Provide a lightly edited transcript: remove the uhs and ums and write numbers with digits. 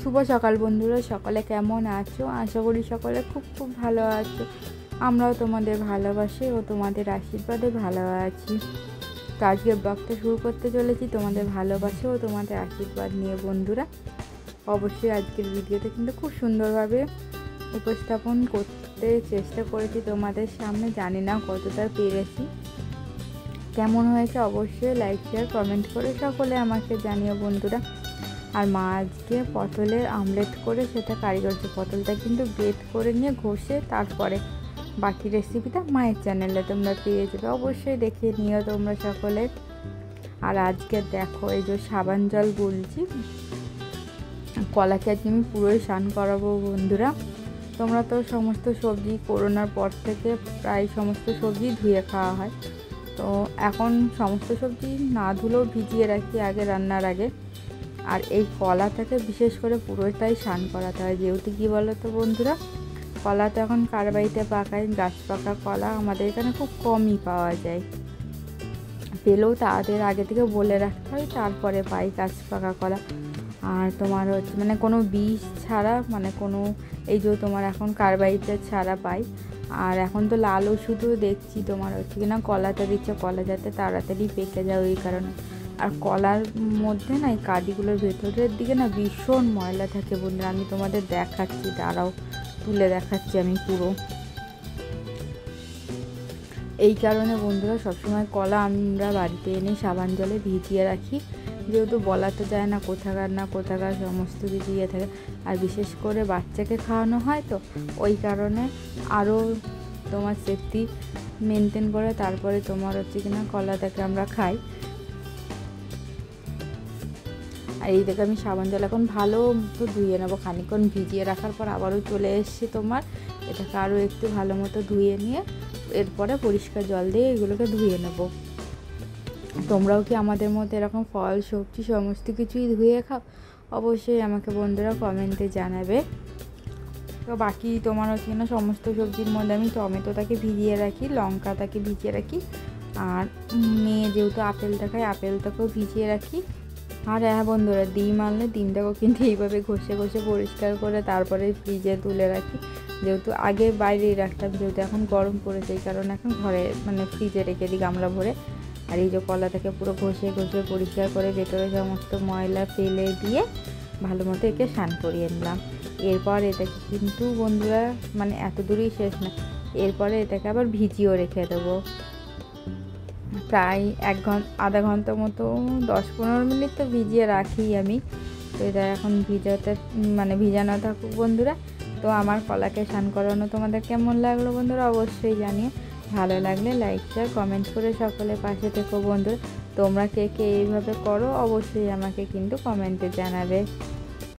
শুভ সকাল বন্ধুরা, সকালে কেমন আছো? আশা করি সকালে খুব খুব ভালো আছো। আমরাও তোমাদের ভালোবাসি ও তোমাদের আশীর্বাদে ভালো আছি। তো আজকে ব্লগটা শুরু করতে চলেছি তোমাদের ভালোবাসা ও তোমাদের আশীর্বাদ নিয়ে বন্ধুরা। অবশ্যই আজকের ভিডিওতে কিন্তু খুব সুন্দরভাবে উপস্থাপন করতে চেষ্টা করেছি তোমাদের সামনে। জানি না কতটা পেরেছি, কেমন হয়েছে অবশ্যই লাইক শেয়ার কমেন্ট করে সকলে আমাকে জানিও বন্ধুরা। আর মা আজকে পটলের আমলেট করে সেটা কারিগরকে, পটলটা কিন্তু বেট করে নিয়ে ঘষে তারপরে বাকি রেসিপিটা মায়ের চ্যানেলে তোমরা পেয়ে যাবে, অবশ্যই দেখে নিও তোমরা সকলে। আর আজকে দেখো এই যে সাবান জল গুলছি, কলাকে আজকে আমি পুরোই স্নান করাবো বন্ধুরা। তোমরা তো সমস্ত সবজি করোনার পর থেকে প্রায় সমস্ত সবজি ধুয়ে খাওয়া হয়, তো এখন সমস্ত সবজি না ধুলেও ভিজিয়ে রাখি আগে রান্নার আগে। আর এই কলাটাকে বিশেষ করে পুরোটাই স্নান করাতে হয়, যেহেতু কী বলো তো বন্ধুরা, কলা তো এখন কার বাড়িতে পাকায়, গাছ পাকা কলা আমাদের এখানে খুব কমই পাওয়া যায়। পেলেও তাদের আগে থেকে বলে রাখতে হয়, তারপরে পাই গাছ পাকা কলা। আর তোমার হচ্ছে মানে কোনো বীজ ছাড়া, মানে কোনো এই যে তোমার এখন কার বাড়িতে ছাড়া পাই। আর এখন তো লাল ওষুধও দেখছি তোমার হচ্ছে কিনা কলাটা দিচ্ছে, কলা যাতে তাড়াতাড়ি পেকে যায় ওই কারণে। আর কলার মধ্যে না এই কাঠিগুলোর ভেতরের দিকে না ভীষণ ময়লা থাকে বন্ধুরা। আমি তোমাদের দেখাচ্ছি, দাঁড়াও তুলে দেখাচ্ছি আমি পুরো। এই কারণে বন্ধুরা সবসময় কলা আমরা বাড়িতে এনে সাবান জলে ভিজিয়ে রাখি, যেহেতু বলা তো যায় না কোথাকার সমস্ত কিছু ইয়ে থাকে। আর বিশেষ করে বাচ্চাকে খাওয়ানো হয়, তো ওই কারণে আরও তোমার সেফটি মেনটেন করে তারপরে তোমার হচ্ছে কিনা কলাটাকে আমরা খাই। আর এই দেখে আমি সাবান জল এখন ভালো মতো ধুয়ে নেবো, খানিকক্ষণ ভিজিয়ে রাখার পর আবারও চলে এসেছি তোমার এটাকে আরও একটু ভালো মতো ধুয়ে নিয়ে এরপরে পরিষ্কার জল দিয়ে এগুলোকে ধুয়ে নেব। তোমরাও কি আমাদের মধ্যে এরকম ফল সবজি সমস্ত কিছুই ধুয়ে খাও? অবশ্যই আমাকে বন্ধুরা কমেন্টে জানাবে। তো বাকি তোমার হচ্ছে না সমস্ত সবজির মধ্যে আমি টমেটোটাকে ভিজিয়ে রাখি, লঙ্কাটাকে ভিজিয়ে রাখি, আর মেয়ে যেহেতু আপেলটা খায় আপেলটাকেও ভিজিয়ে রাখি। আর হ্যাঁ বন্ধুরা, ডিম আনলে ডিমটাকেও কিন্তু এইভাবে ঘষে পরিষ্কার করে তারপরে ফ্রিজে তুলে রাখি, যেহেতু আগে বাইরেই রাখতাম, যেহেতু এখন গরম পড়েছে এই কারণে এখন ঘরে মানে ফ্রিজে রেখে দিই গামলা ভরে। আর এই যে কলাটাকে পুরো ঘষে পরিষ্কার করে ভেতরে সমস্ত ময়লা ফেলে দিয়ে ভালো মতো একে স্নান করিয়ে নিলাম। এরপর এটাকে কিন্তু বন্ধুরা মানে এত দূরেই শেষ না, এরপরে এটাকে আবার ভিজিয়েও রেখে দেবো প্রায় আধা ঘন্টা মতো, 10-15 মিনিট তো ভিজিয়ে রাখি আমি। তো এটা এখন ভিজানো থাকুক বন্ধুরা। তো আমার কলাকে স্নান করানো তোমাদের কেমন লাগলো বন্ধুরা অবশ্যই জানিয়ে। ভালো লাগলে লাইক শেয়ার কমেন্ট করে সকলে পাশে থেকো বন্ধুরা। তোমরা কে কে এইভাবে করো অবশ্যই আমাকে কিন্তু কমেন্টে জানাবে।